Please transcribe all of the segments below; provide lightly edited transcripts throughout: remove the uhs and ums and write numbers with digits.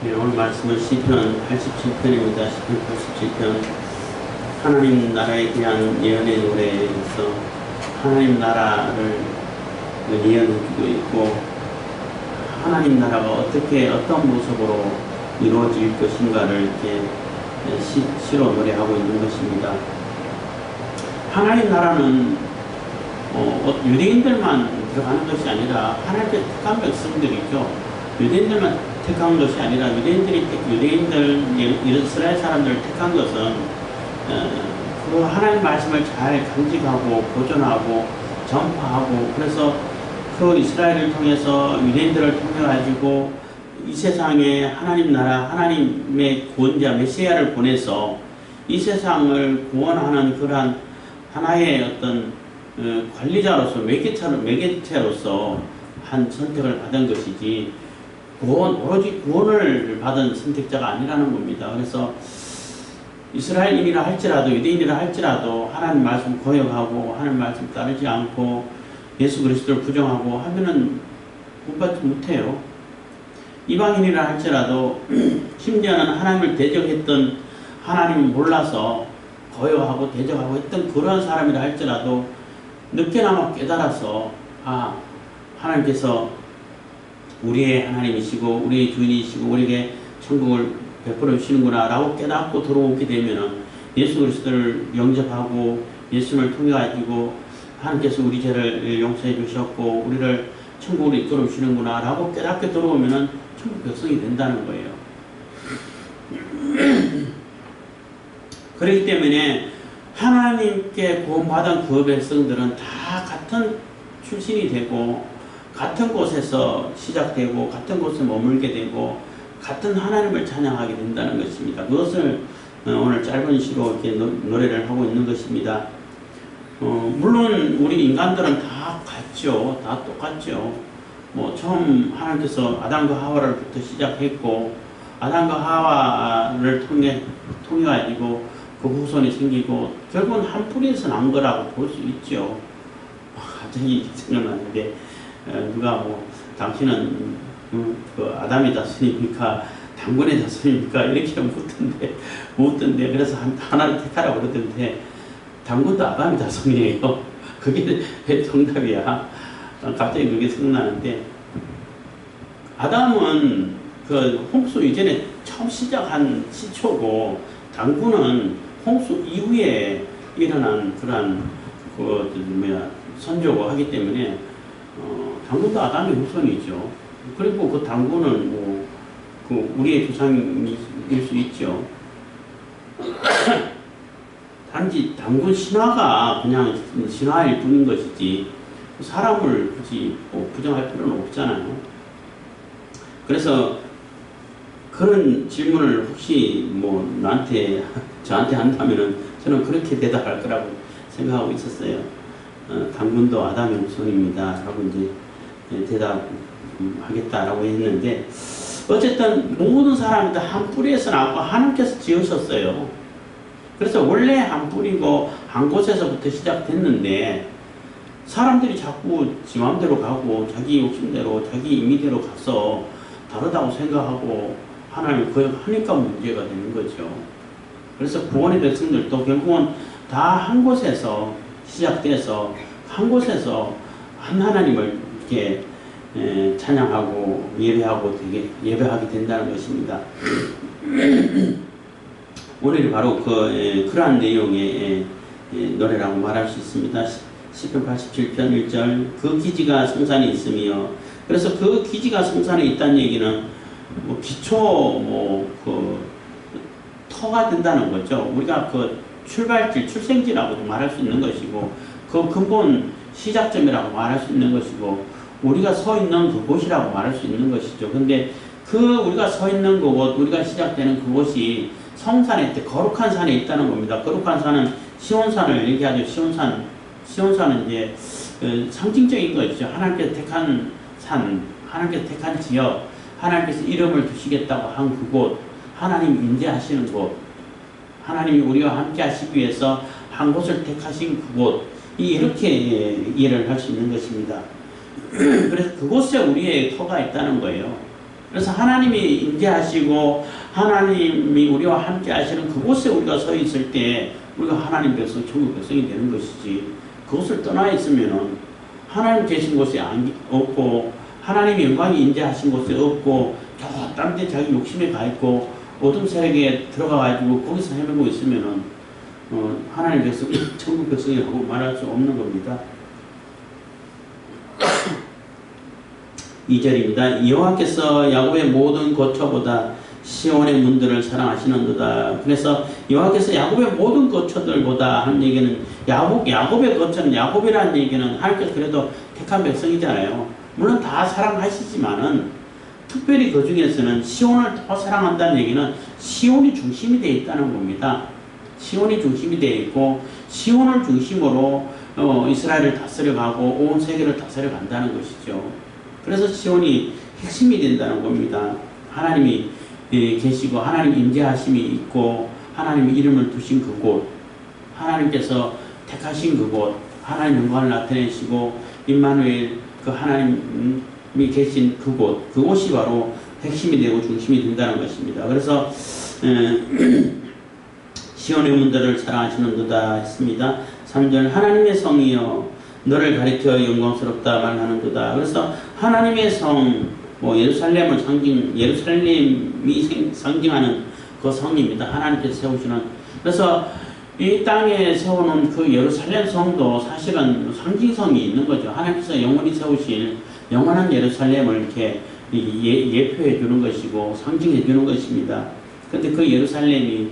네, 오늘 말씀은 시편 87편입니다. 시편 87편 하나님 나라에 대한 예언의 노래에서 하나님 나라를 예언해주고 있고 하나님 나라가 어떻게 어떤 모습으로 이루어질 것인가를 이렇게 시로 노래하고 있는 것입니다. 하나님 나라는 유대인들만 들어가는 것이 아니라 하나님의 택한 백성들이죠. 유대인들만 택한 것이 아니라 유대인들 이스라엘 사람들을 택한 것은 그 하나님 말씀을 잘 간직하고 보존하고 전파하고 그래서 그 이스라엘을 통해서 유대인들을 통해 가지고 이 세상에 하나님 나라 하나님의 구원자 메시아를 보내서 이 세상을 구원하는 그러한 하나의 어떤 관리자로서 매개체로서 한 선택을 받은 것이지 오로지 구원을 받은 선택자가 아니라는 겁니다. 그래서 이스라엘인이라 할지라도 유대인이라 할지라도 하나님 말씀 거역하고 하나님 말씀 따르지 않고 예수 그리스도를 부정하고 하면은 구원받지 못해요. 이방인이라 할지라도 심지어는 하나님을 대적했던 하나님을 몰라서 거역하고 대적하고 했던 그런 사람이라 할지라도 늦게나마 깨달아서 하나님께서 우리의 하나님이시고 우리의 주인이시고 우리에게 천국을 베풀어 주시는구나 라고 깨닫고 들어오게 되면 예수 그리스도를 영접하고 예수님을 통해 가지고 하나님께서 우리 죄를 용서해 주셨고 우리를 천국으로 이끌어 주시는구나 라고 깨닫게 들어오면 천국 백성이 된다는 거예요. 그렇기 때문에 하나님께 구원받은 그 백성들은 다 같은 출신이 되고 같은 곳에서 시작되고 같은 곳에 머물게 되고 같은 하나님을 찬양하게 된다는 것입니다. 그것을 오늘 짧은 시로 이렇게 노래를 하고 있는 것입니다. 물론 우리 인간들은 다 같죠. 다 똑같죠. 처음 하나님께서 아담과 하와를부터 시작했고 아담과 하와를 통해 가지고 그 후손이 생기고 결국은 한 뿌리에서 난 거라고 볼 수 있죠. 갑자기 생각나는데 누가 당신은 그 아담의 자손입니까? 당군의 자손입니까? 이렇게 묻던데 그래서 하나를 택하라고 그러던데 당군도 아담의 자손이에요. 그게 정답이야. 갑자기 그게 생각나는데 아담은 그 홍수 이전에 처음 시작한 시초고 당군은 홍수 이후에 일어난 그러한 선조고 하기 때문에 당군도 아담의 후손이죠. 그리고 그 당군은 우리의 조상일 수 있죠. 단지 당군 신화가 그냥 신화일 뿐인 것이지 사람을 굳이 부정할 필요는 없잖아요. 그래서 그런 질문을 혹시 저한테 한다면은 저는 그렇게 대답할 거라고 생각하고 있었어요. 당군도 아담의 후손입니다. 라고 이제 대답하겠다라고 했는데, 어쨌든 모든 사람이 다 한 뿌리에서 나왔고 하나님께서 지으셨어요. 그래서 원래 한 뿌리고 한 곳에서부터 시작됐는데, 사람들이 자꾸 지 마음대로 가고 자기 욕심대로 자기 임의대로 가서 다르다고 생각하고 하나님을 거역하니까 문제가 되는 거죠. 그래서 구원의 백성들도 결국은 다 한 곳에서 시작돼서 한 곳에서 한 하나님을 이렇게 찬양하고 예배하게 된다는 것입니다. 오늘이 바로 그러한 내용의 노래라고 말할 수 있습니다. 시편 87편 1절 그 기지가 성산에 있으며, 그래서 그 기지가 성산에 있다는 얘기는 기초 터가 된다는 거죠. 우리가 그 출발지, 출생지라고도 말할 수 있는 것이고 그 근본 시작점이라고 말할 수 있는 것이고 우리가 서 있는 그곳이라고 말할 수 있는 것이죠. 근데 우리가 서 있는 그곳, 우리가 시작되는 그곳이 성산에 거룩한 산에 있다는 겁니다. 거룩한 산은 시온산을 얘기하죠. 시온산은 이제 상징적인 것이죠. 하나님께서 택한 산, 하나님께서 택한 지역, 하나님께서 이름을 두시겠다고 한 그곳, 하나님 임재하시는 곳, 하나님이 우리와 함께 하시기 위해서 한 곳을 택하신 그곳, 이렇게 이해를 할 수 있는 것입니다. 그래서 그곳에 우리의 터가 있다는 거예요. 그래서 하나님이 임재하시고 하나님이 우리와 함께 하시는 그곳에 우리가 서 있을 때 우리가 하나님 백성, 천국 백성이 되는 것이지, 그곳을 떠나 있으면은 하나님 계신 곳에 없고 하나님의 영광이 임재하신 곳에 없고 저 딴 데 자기 욕심에 가 있고 어둠 세력에 들어가 가지고 거기서 헤매고 있으면은 하나님 백성, 천국 백성이라고 말할 수 없는 겁니다. 2절입니다. 여호와께서 야곱의 모든 거처보다 시온의 문들을 사랑하시는도다. 그래서 여호와께서 야곱의 모든 거처들보다 하는 얘기는 야곱의 거처는, 야곱이라는 얘기는 하나님께서 그래도 택한 백성이잖아요. 물론 다 사랑하시지만은 특별히 그 중에서는 시온을 더 사랑한다는 얘기는 시온이 중심이 되어 있다는 겁니다. 시온이 중심이 되어 있고 시온을 중심으로 이스라엘을 다스려가고 온 세계를 다스려간다는 것이죠. 그래서 시온이 핵심이 된다는 겁니다. 하나님이 계시고 하나님 임재하심이 있고 하나님의 이름을 두신 그곳, 하나님께서 택하신 그곳, 하나님 영광을 나타내시고 임마누엘 그 하나님이 계신 그곳, 그곳이 바로 핵심이 되고 중심이 된다는 것입니다. 그래서 시온의 문들을 사랑하시는도다 했습니다. 3절 하나님의 성이여 너를 가리켜 영광스럽다 말하는도다. 그래서 하나님의 성, 예루살렘을 예루살렘이 상징하는 그 성입니다. 하나님께서 세우시는. 그래서 이 땅에 세워놓은 그 예루살렘 성도 사실은 상징성이 있는 거죠. 하나님께서 영원히 세우실 영원한 예루살렘을 이렇게 예표해 주는 것이고 상징해 주는 것입니다. 그런데 그 예루살렘이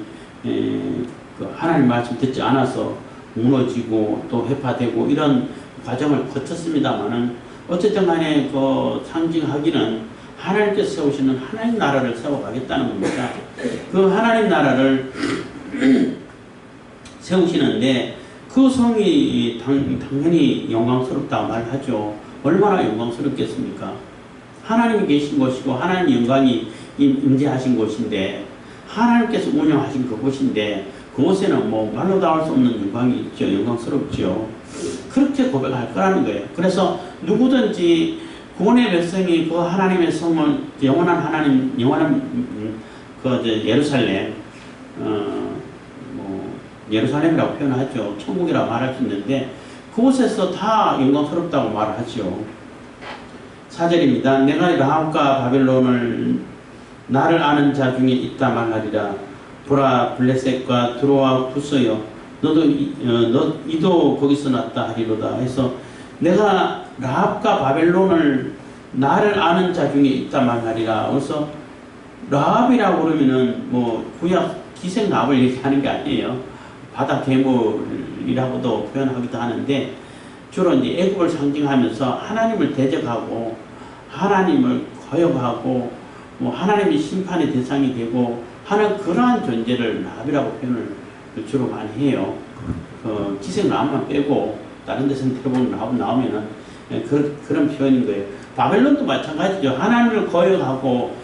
하나님 말씀 듣지 않아서 무너지고 또 회파되고 이런 과정을 거쳤습니다만은 어쨌든 간에 그 상징하기는 하나님께서 세우시는 하나님 나라를 세워가겠다는 겁니다. 그 하나님 나라를 세우시는데 그 성이 당연히 영광스럽다고 말하죠. 얼마나 영광스럽겠습니까? 하나님이 계신 곳이고 하나님 영광이 임재하신 곳인데 하나님께서 운영하신 그곳인데 그곳에는 뭐 말로 다 할 수 없는 영광이 있죠. 영광스럽죠. 그렇게 고백할 거라는 거예요. 그래서 누구든지 구원의 백성이 그 하나님의 성을 영원한 하나님, 영원한 예루살렘, 예루살렘이라고 표현하죠. 천국이라고 말할 수 있는데 그곳에서 다 영광스럽다고 말하죠. 4절입니다. 내가 라합과 바벨론을 나를 아는 자 중에 있다 말하리라. 보라 블레셋과 드로와 구스여 이도 거기서 났다 하리로다 해서 내가 라합과 바벨론을 나를 아는 자 중에 있다 말하리라. 그래서 라합이라고 그러면은 구약 기생 라합을 얘기하는 게 아니에요. 바다 괴물이라고도 표현하기도 하는데 주로 이제 애굽을 상징하면서 하나님을 대적하고 하나님을 거역하고 하나님이 심판의 대상이 되고 하는 그러한 존재를 라합이라고 표현을 주로 많이 해요. 기생 라합만 빼고 다른 데서는 들어보는 라합 나오면은 그런 표현인 거예요. 바벨론도 마찬가지죠. 하나님을 거역하고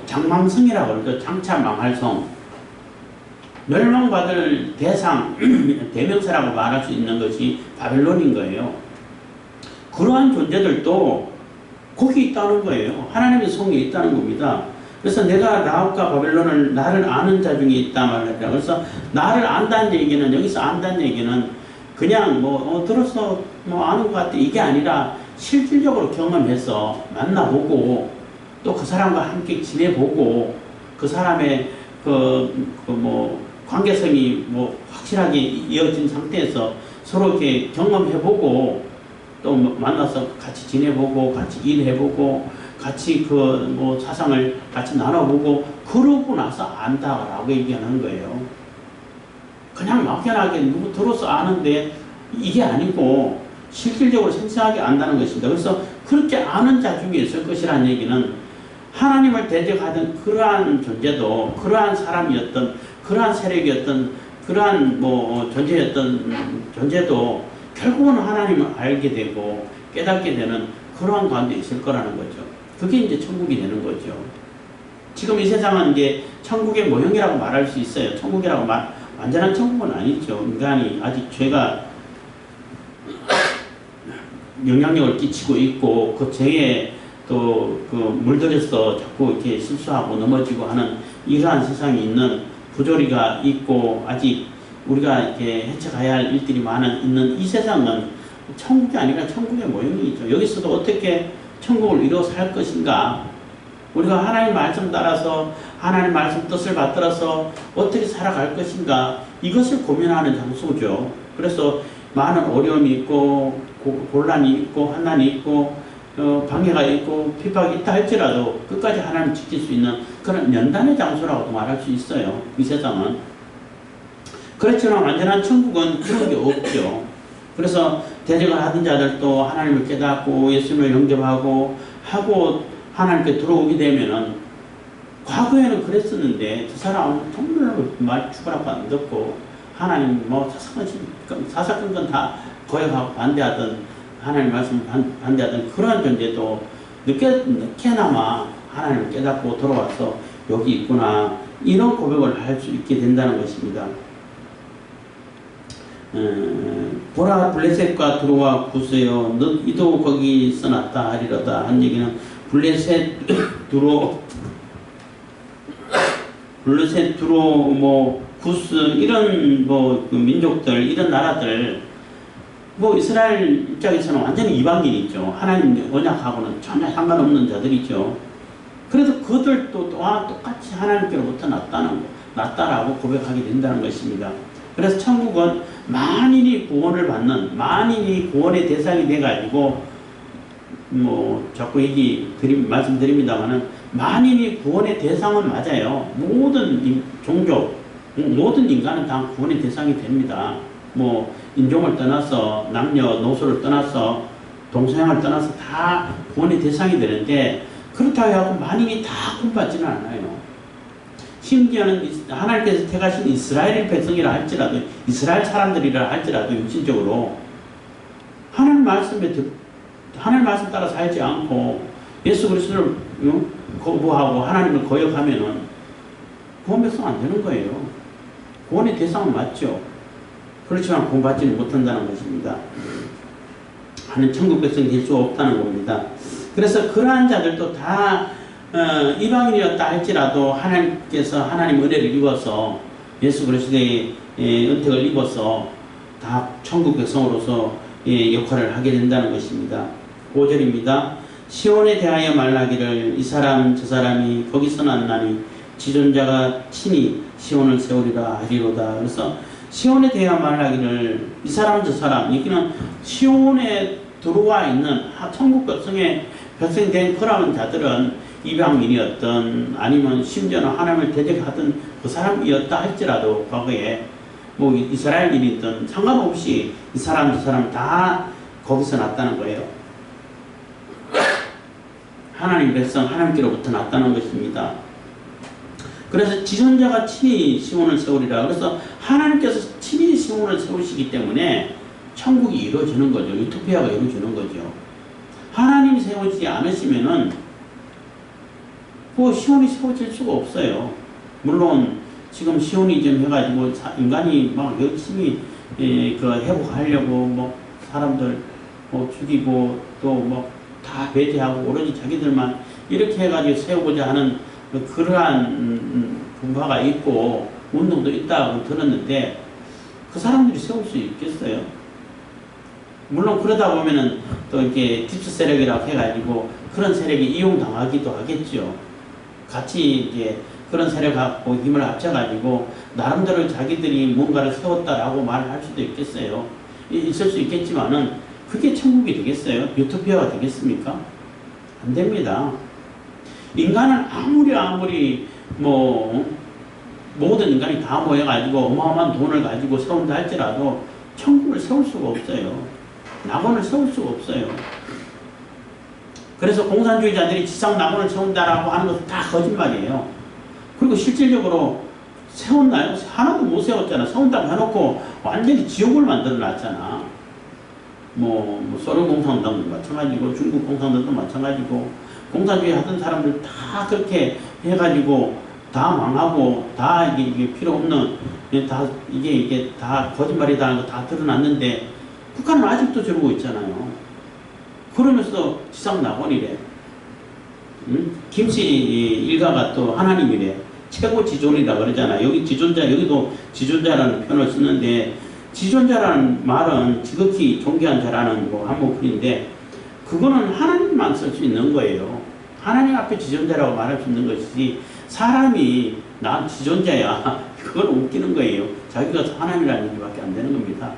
장망성이라고 그러죠. 장차 망할 성. 멸망받을 대상, 대명사라고 말할 수 있는 것이 바벨론인 거예요. 그러한 존재들도 거기 있다는 거예요. 하나님의 성에 있다는 겁니다. 그래서 내가 라합과 바벨론을 나를 아는 자 중에 있다 말합니다. 그래서 나를 안다는 얘기는, 여기서 안다는 얘기는 그냥 들어서 아는 것 같아 이게 아니라 실질적으로 경험해서 만나보고 또 그 사람과 함께 지내보고 그 사람의 관계성이 확실하게 이어진 상태에서 서로 이렇게 경험해보고 또 만나서 같이 지내보고 같이 일해보고 같이 사상을 같이 나눠보고 그러고 나서 안다라고 얘기하는 거예요. 그냥 막연하게 누구 들어서 아는데 이게 아니고 실질적으로 생생하게 안다는 것입니다. 그래서 그렇게 아는 자 중에 있을 것이라는 얘기는 하나님을 대적하던 그러한 존재도 그러한 사람이었던 그러한 세력이었던 그러한 존재도 결국은 하나님을 알게 되고 깨닫게 되는 그러한 가운데 있을 거라는 거죠. 그게 이제 천국이 되는 거죠. 지금 이 세상은 이제 천국의 모형이라고 말할 수 있어요. 천국이라고 완전한 천국은 아니죠. 인간이 아직 죄가 영향력을 끼치고 있고 그 죄에 또 그 물들여서 자꾸 이렇게 실수하고 넘어지고 하는 이러한 세상이 있는 부조리가 있고 아직 우리가 이렇게 헤쳐가야 할 일들이 있는 이 세상은 천국이 아니라 천국의 모형이죠. 여기서도 어떻게 천국을 이루어 살 것인가? 우리가 하나님 말씀 따라서 하나님 말씀 뜻을 받들어서 어떻게 살아갈 것인가? 이것을 고민하는 장소죠. 그래서 많은 어려움이 있고 곤란이 있고 환난이 있고 방해가 있고 핍박이 있다 할지라도 끝까지 하나님 지킬 수 있는 그런 연단의 장소라고도 말할 수 있어요. 이 세상은. 그렇지만 완전한 천국은 그런 게 없죠. 그래서 대적을 하던 자들도 하나님을 깨닫고 예수님을 영접하고 하고 하나님께 들어오게 되면은 과거에는 그랬었는데 그 사람은 정말 말 추구라고 안 듣고 하나님 뭐 사사건건 다 거역하고 반대하던 하나님 말씀을 반대하던 그러한 존재도 늦게나마 하나님을 깨닫고 돌아와서 여기 있구나 이런 고백을 할 수 있게 된다는 것입니다. 보라 블레셋과 두로와 구스여 이도 거기 써놨다 하리로다 한 얘기는 블레셋 두로 뭐 구스 이런 그 민족들 이런 나라들 뭐 이스라엘 입장에서는 완전히 이방인이죠. 하나님 언약하고는 전혀 상관없는 자들이죠. 그래도 그들도 또한 똑같이 하나님께로부터 낫다라고 고백하게 된다는 것입니다. 그래서 천국은 만인이 구원을 받는 만인이 구원의 대상이 돼가지고 뭐 자꾸 말씀드립니다만은 만인이 구원의 대상은 맞아요. 모든 종족 모든 인간은 다 구원의 대상이 됩니다. 뭐 인종을 떠나서 남녀노소를 떠나서 동서양을 떠나서 다 구원의 대상이 되는데 그렇다고 해서 만인이 다 구원받지는 않아요. 심지어는 하나님께서 택하신 이스라엘 백성이라 할지라도 이스라엘 사람들이라 할지라도 육신적으로 하나님 말씀 따라 살지 않고 예수 그리스도를 거부하고 하나님을 거역하면은 구원 백성 안 되는 거예요. 구원의 대상은 맞죠. 그렇지만 구원받지는 못한다는 것입니다. 하는 천국 백성이 될 수 없다는 겁니다. 그래서 그러한 자들도 다 이방인이었다 할지라도 하나님께서 하나님 은혜를 입어서 예수 그리스도의 은택을 입어서 다 천국 백성으로서 역할을 하게 된다는 것입니다. 5절입니다. 시온에 대하여 말하기를 이 사람 저 사람이 거기서 났나니 지존자가 친히 시온을 세우리라 하리로다. 그래서 시온에 대하여 말하기를 이 사람 저 사람 여기는 시온에 들어와 있는 천국 백성의 백성이 된 그런 자들은 이방인이었던 아니면 심지어는 하나님을 대적하던 그 사람이었다 할지라도 과거에 뭐 이스라엘인이든 상관없이 이 사람 저 사람 다 거기서 났다는 거예요. 하나님 백성 하나님께로부터 났다는 것입니다. 그래서 지존자가 친히 시온을 세우리라. 그래서 하나님께서 친히 시온을 세우시기 때문에 천국이 이루어지는 거죠. 유토피아가 이루어지는 거죠. 하나님이 세우지 않으시면은 그 시온이 세워질 수가 없어요. 물론 지금 시온이즘 해가지고 인간이 막 열심히 회복하려고 뭐 사람들 뭐 죽이고 또 뭐 다 배제하고 오로지 자기들만 이렇게 해가지고 세우고자 하는 그러한 분파가 있고 운동도 있다고 들었는데 그 사람들이 세울 수 있겠어요? 물론 그러다 보면은 또 이렇게 딥스 세력이라고 해가지고 그런 세력이 이용당하기도 하겠죠. 같이 이제 그런 세력하고 힘을 합쳐가지고 나름대로 자기들이 뭔가를 세웠다라고 말을 할 수도 있겠어요. 있을 수 있겠지만은 그게 천국이 되겠어요? 유토피아가 되겠습니까? 안 됩니다. 인간은 아무리 뭐 모든 인간이 다 모여가지고 어마어마한 돈을 가지고 세운다 할지라도 천국을 세울 수가 없어요. 낙원을 세울 수가 없어요. 그래서 공산주의자들이 지상 낙원을 세운다라고 하는 것은 다 거짓말이에요. 그리고 실질적으로 세웠나요? 하나도 못 세웠잖아. 세운다고 해놓고 완전히 지옥을 만들어 놨잖아. 뭐 소련 공산당도 마찬가지고 중국 공산당도 마찬가지고 공산주의 하던 사람들 다 그렇게 해가지고 다 망하고 다 이게 필요 없는 이게 다 거짓말이다 하는 거 다 드러났는데 북한은 아직도 저러고 있잖아요. 그러면서 지상 낙원이래. 김씨 일가가 또 하나님이래. 최고 지존이라 그러잖아. 여기 지존자, 여기도 지존자라는 표현을 쓰는데, 지존자라는 말은 지극히 존귀한 자라는 뭐 한목표인데, 그거는 하나님만 쓸 수 있는 거예요. 하나님 앞에 지존자라고 말할 수 있는 것이지, 사람이 난 지존자야. 그건 웃기는 거예요. 자기가 하나님이라는 얘기밖에 안 되는 겁니다.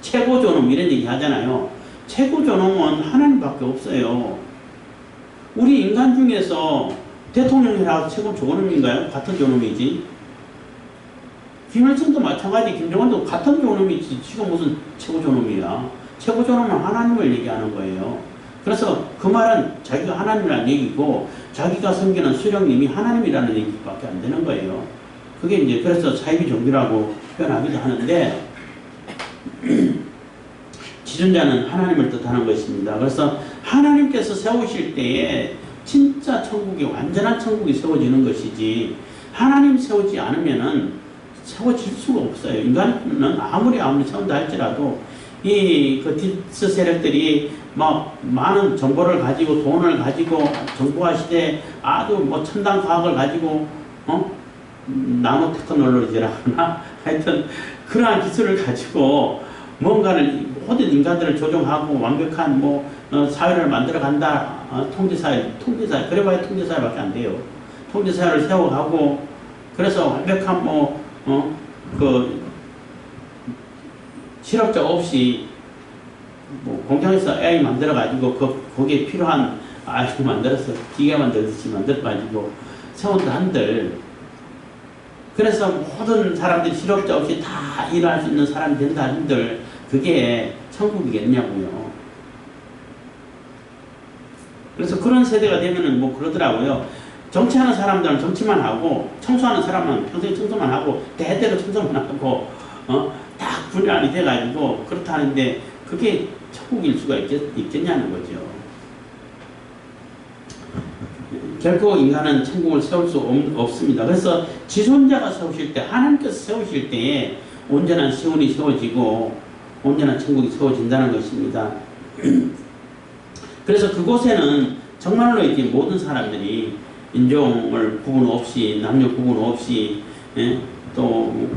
최고 존엄 이런 얘기 하잖아요. 최고 존엄은 하나님밖에 없어요. 우리 인간 중에서 대통령이라고 최고 존엄인가요? 같은 존엄이지. 김일성도 마찬가지, 김정은도 같은 존엄이지. 지금 무슨 최고 존엄이야. 최고 존엄은 하나님을 얘기하는 거예요. 그래서 그 말은 자기가 하나님이라는 얘기고, 자기가 섬기는 수령님이 하나님이라는 얘기밖에 안 되는 거예요. 그게 이제 그래서 사이비 종교라고 표현하기도 하는데, 지존자는 하나님을 뜻하는 것입니다. 그래서 하나님께서 세우실 때에 진짜 천국이, 완전한 천국이 세워지는 것이지, 하나님 세우지 않으면은 세워질 수가 없어요. 인간은 아무리 세운다 할지라도 그 디스 세력들이 막 많은 정보를 가지고, 돈을 가지고, 정보화 시대에 아주 뭐 첨단 과학을 가지고, 나노 테크놀로지라 하나? 하여튼 그러한 기술을 가지고 뭔가를, 모든 인간들을 조종하고 완벽한 사회를 만들어 간다. 통제사회. 그래봐야 통제사회밖에 안 돼요. 통제사회를 세워가고, 그래서 완벽한 실업자 없이 공장에서 AI 만들어가지고 거기에 필요한 아이를 만들어서 기계 만들듯이 만들어가지고 세운다 한들, 그래서 모든 사람들이 실업자 없이 다 일할 수 있는 사람이 된다 한들, 그게 천국이겠냐고요. 그래서 그런 세대가 되면은 그러더라고요. 정치하는 사람들은 정치만 하고, 청소하는 사람은 평생 청소만 하고, 대대로 청소만 하고, 딱 분열이 돼가지고 그렇다는데, 그게 천국일 수가 있겠냐는 거죠. 결코 인간은 천국을 세울 수 없습니다. 그래서 지존자가 세우실 때, 하나님께서 세우실 때에 온전한 시온이 세워지고 온전한 천국이 세워진다는 것입니다. 그래서 그곳에는 정말로 이렇게 모든 사람들이 인종을 구분 없이, 남녀 구분 없이, 또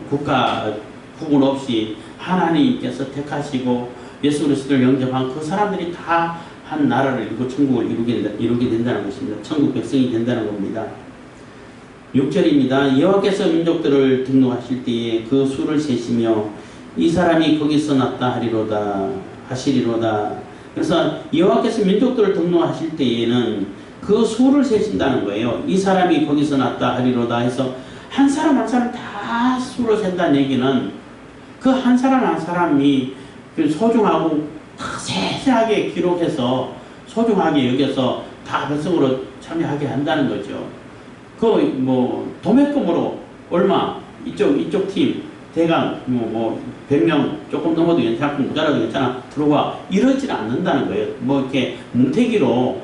국가 구분 없이 하나님께서 택하시고 예수 그리스도를 영접한 그 사람들이 다 한 나라를 이루고 천국을 이루게 된다는 것입니다. 천국 백성이 된다는 겁니다. 6절입니다. 여호와께서 민족들을 등록하실 때에 그 수를 세시며 이 사람이 거기서 났다 하시리로다. 그래서 여호와께서 민족들을 등록하실 때에는 그 수를 세신다는 거예요. 이 사람이 거기서 났다 하리로다 해서 한 사람 한 사람 다 수를 센다는 얘기는, 그 한 사람 한 사람이 소중하고 다 세세하게 기록해서 소중하게 여겨서 다 백성으로 참여하게 한다는 거죠. 도매금으로 얼마, 이쪽 팀 대강 100명 조금 넘어도 괜찮고 모자라도 괜찮아 들어와, 이러지 않는다는 거예요. 이렇게 뭉태기로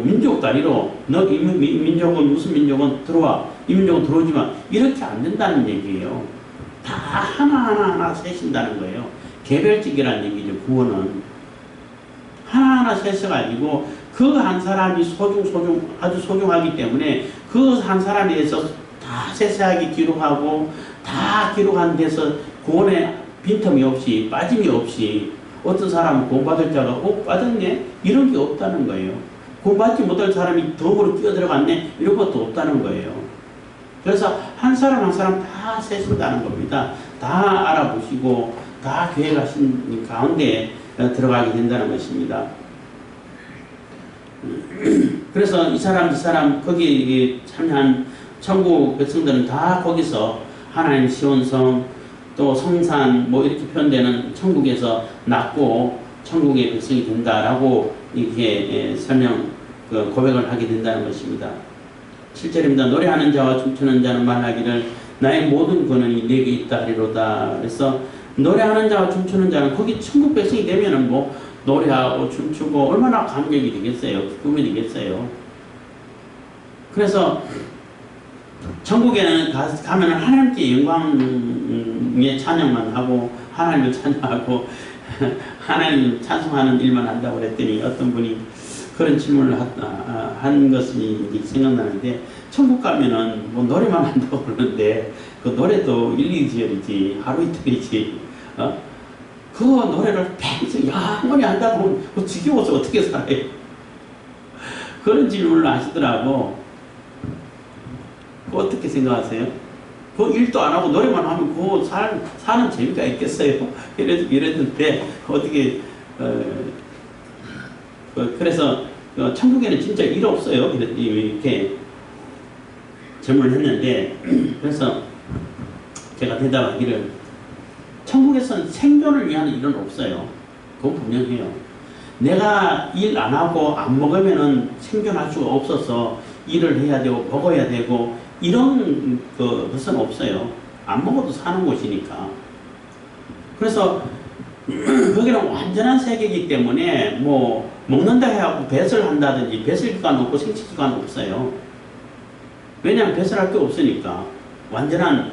민족 단위로 너 이 민족은 무슨 민족은 들어와, 이 민족은 들어오지만 이렇게 안 된다는 얘기예요. 다 하나하나 세신다는 거예요. 개별직이라는 얘기죠. 구원은 하나하나 세셔가지고 그 한 사람이 아주 소중하기 때문에 그 한 사람에 대해서 다 세세하게 기록하고, 다 기록한 데서 구원에 빈틈이 없이, 빠짐이 없이, 어떤 사람은 구원받을 자가 빠졌네? 이런 게 없다는 거예요. 구원받지 못할 사람이 덤으로 끼어들어갔네? 이런 것도 없다는 거예요. 그래서 한 사람 한 사람 다 세신다는 겁니다. 다 알아보시고 다 계획하신 가운데 들어가게 된다는 것입니다. 그래서 이 사람 거기 참여한 천국 백성들은 다 거기서 하나님 시온성, 또 성산 이렇게 표현되는 천국에서 낳고 천국의 백성이 된다라고 이렇게 고백을 하게 된다는 것입니다. 7절입니다. 노래하는 자와 춤추는 자는 말하기를 나의 모든 권한이 내게 있다 하리로다. 그래서 노래하는 자와 춤추는 자는 거기 천국 백성이 되면은 노래하고 춤추고 얼마나 감격이 되겠어요. 기쁨이 되겠어요. 그래서 천국에는 가면 하나님께 영광의 찬양만 하고 하나님을 찬양하고 하나님 찬송하는 일만 한다고 그랬더니 어떤 분이 그런 질문을 한 것이 생각나는데, 천국 가면은 뭐 노래만 한다고 그러는데, 그 노래도 1, 2절이지, 하루 이틀이지, 그 노래를 평생 영원히 한다고 하면 그 지겨워서 어떻게 살아요? 그런 질문을 하시더라고. 어떻게 생각하세요? 그 일도 안 하고 노래만 하면 그 사는 재미가 있겠어요? 이랬는데, 어떻게, 그래서, 천국에는 진짜 일 없어요. 이렇게 질문을 했는데, 그래서 제가 대답하기를, 천국에서는 생존을 위한 일은 없어요. 그건 분명해요. 내가 일 안 하고 안 먹으면은 생존할 수가 없어서 일을 해야 되고 먹어야 되고 이런 것은 없어요. 안 먹어도 사는 곳이니까. 그래서 거기는 완전한 세계이기 때문에 뭐 먹는다 해갖고 배설을 한다든지 배설기간 없고 생식기간 없어요. 왜냐하면 배설할 게 없으니까. 완전한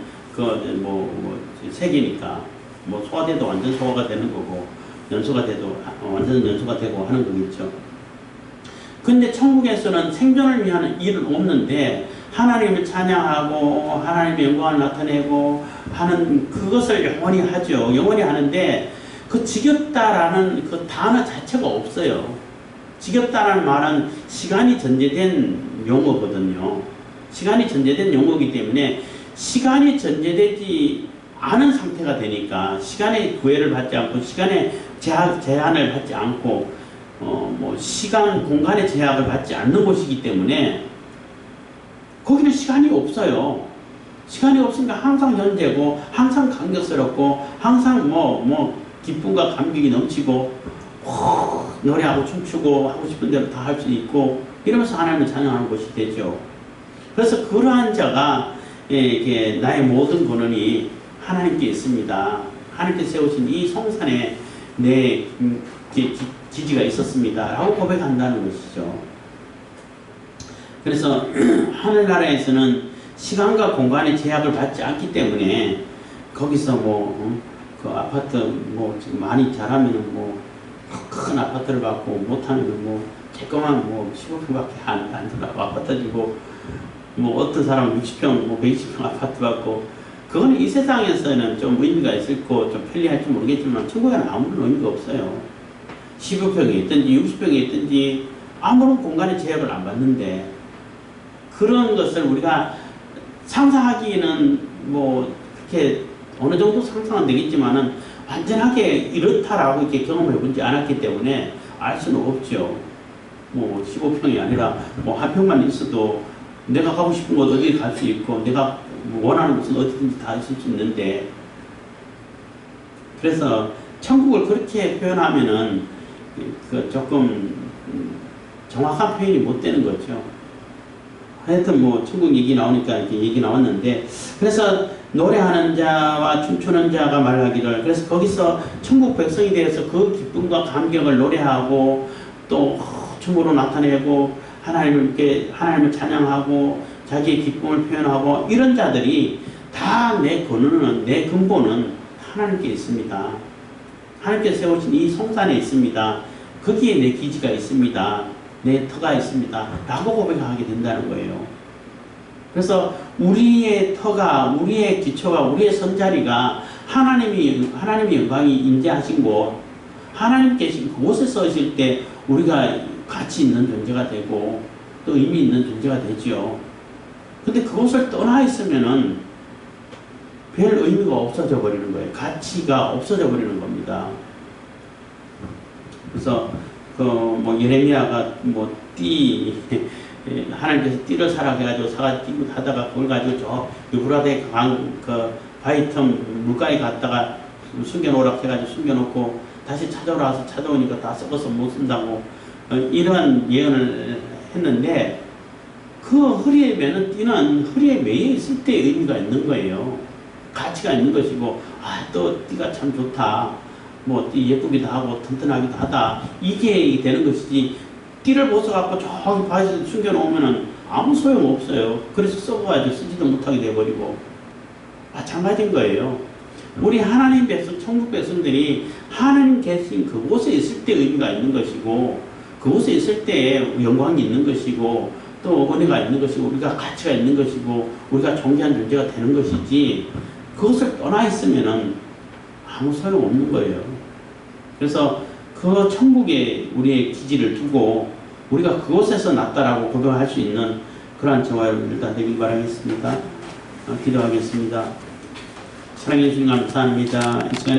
세계니까. 뭐 소화돼도 완전 소화가 되는 거고 연소가 돼도 완전 연소가 되고 하는 거겠죠. 근데 천국에서는 생존을 위한 일은 없는데 하나님을 찬양하고 하나님의 영광을 나타내고 하는 그것을 영원히 하죠. 영원히 하는데 그 지겹다라는 그 단어 자체가 없어요. 지겹다라는 말은 시간이 전제된 용어거든요. 시간이 전제된 용어이기 때문에 시간이 전제되지 않은 상태가 되니까 시간의 구애를 받지 않고 시간의 제한을 받지 않고 뭐 시간 공간의 제약을 받지 않는 곳이기 때문에 거기는 시간이 없어요. 시간이 없으니까 항상 현재고 항상 감격스럽고 항상 뭐 기쁨과 감격이 넘치고 노래하고 춤추고 하고 싶은 대로 다 할 수 있고 이러면서 하나님을 찬양하는 곳이 되죠. 그래서 그러한 자가 나의 모든 권한이 하나님께 있습니다. 하나님께 세우신 이 성산에 내 기지가 있었습니다. 라고 고백한다는 것이죠. 그래서 하늘나라에서는 시간과 공간의 제약을 받지 않기 때문에 거기서 그 아파트 많이 잘하면은 큰 아파트를 받고 못하면 조그만 15평밖에 안 들어가고 아파트 주고 어떤 사람은 60평 120평 아파트 받고 그거는 이 세상에서는 좀 의미가 있을 거 좀 편리할지 모르겠지만 천국에는 아무런 의미가 없어요. 15평이 있든지 60평이 있든지 아무런 공간의 제약을 안 받는데 그런 것을 우리가 상상하기에는 그렇게 어느 정도 상상은 되겠지만은 완전하게 이렇다라고 이렇게 경험해 보지 않았기 때문에 알 수는 없죠. 15평이 아니라 한 평만 있어도 내가 가고 싶은 곳 어디 갈 수 있고 내가 원하는 곳은 어디든지 다 있을 수 있는데 그래서 천국을 그렇게 표현하면은 조금 정확한 표현이 못 되는 거죠. 하여튼 천국 얘기 나오니까 이렇게 얘기 나왔는데 그래서 노래하는 자와 춤추는 자가 말하기를 그래서 거기서 천국 백성이 되어서 그 기쁨과 감격을 노래하고 또 춤으로 나타내고 하나님을 찬양하고 자기의 기쁨을 표현하고 이런 자들이 다 내 근원은 내 근본은 하나님께 있습니다. 하나님께 세우신 이 성산에 있습니다. 거기에 내 기지가 있습니다. 내 터가 있습니다. 라고 고백하게 된다는 거예요. 그래서 우리의 터가, 우리의 기초가, 우리의 선자리가 하나님의 영광이 임재하신 곳, 하나님 계신 그곳에 서실 때 우리가 가치 있는 존재가 되고 또 의미 있는 존재가 되죠. 근데 그곳을 떠나 있으면은 별 의미가 없어져 버리는 거예요. 가치가 없어져 버리는 겁니다. 그래서 예레미야가 하나님께서 띠를 사라 해가지고 사가 띠고 하다가 그걸 가지고 저 유브라데 바위 틈 물가에 갔다가 숨겨놓으라고 해가지고 숨겨놓고 다시 찾아와서 찾아오니까 다 썩어서 못 쓴다고 이런 예언을 했는데 그 허리에 매는 띠는 허리에 매여 있을 때 의미가 있는 거예요. 가치가 있는 것이고 또 띠가 참 좋다. 띠 예쁘기도 하고 튼튼하기도 하다. 이게 되는 것이지 띠를 벗어갖고 저기 바위에 숨겨놓으면 아무 소용없어요. 그래서 썩어가지고 쓰지도 못하게 돼버리고 마찬가지인 거예요. 우리 하나님 백성, 천국 백성들이 하나님 계신 그곳에 있을 때 의미가 있는 것이고 그곳에 있을 때 영광이 있는 것이고 또 은혜가 있는 것이고 우리가 가치가 있는 것이고 우리가 존귀한 존재가 되는 것이지 그것을 떠나 있으면은 아무 소용없는 거예요. 그래서 그 천국에 우리의 기지를 두고 우리가 그곳에서 났다라고 고백할 수 있는 그러한 저와 여러분들 다 되길 바라겠습니다. 기도하겠습니다. 사랑해 주님 감사합니다. 이 시간에